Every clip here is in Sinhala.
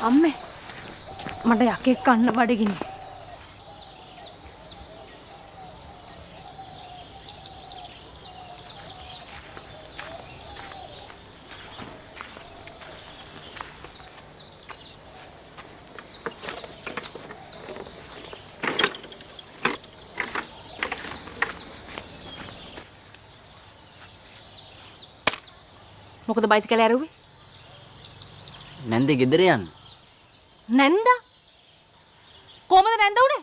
අම්මේ මට යකෙක් කන්න බඩගිනි. මොකද බයිසිකල් ඇරුවේ? නැන්දේ ගෙදර යන්න. නැන්ද? කොහමද නැන්ද උනේ?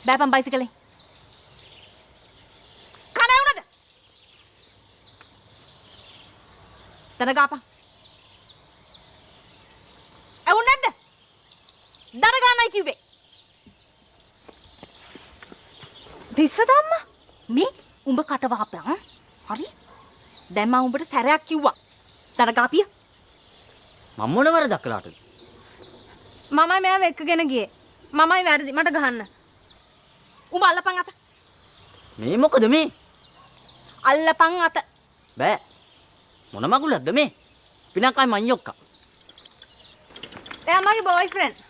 බෑපන් බයිසිකලෙන්. කණයි උනද? දරගාපන්. ඇවුන් නැද්ද? දරගානයි කිව්වේ. පිස්සුද අම්මා? මේ උඹ කට වහපන්. හරි? දැන් මම උඹට සැරයක් කිව්වා. දරගාපිය. මම මොන වරදක් කළාටද? මමයි මෙයාව එක්කගෙන ගියේ. මමයි වැරදි. මට ගහන්න. උඹ අල්ලපන් අත. මේ මොකද මේ? අල්ලපන් අත. බෑ. මොන මගුලක්ද මේ? පිනක්කයි මං යොක්කා. එයා මගේ බොයිෆ්‍රෙන්ඩ්.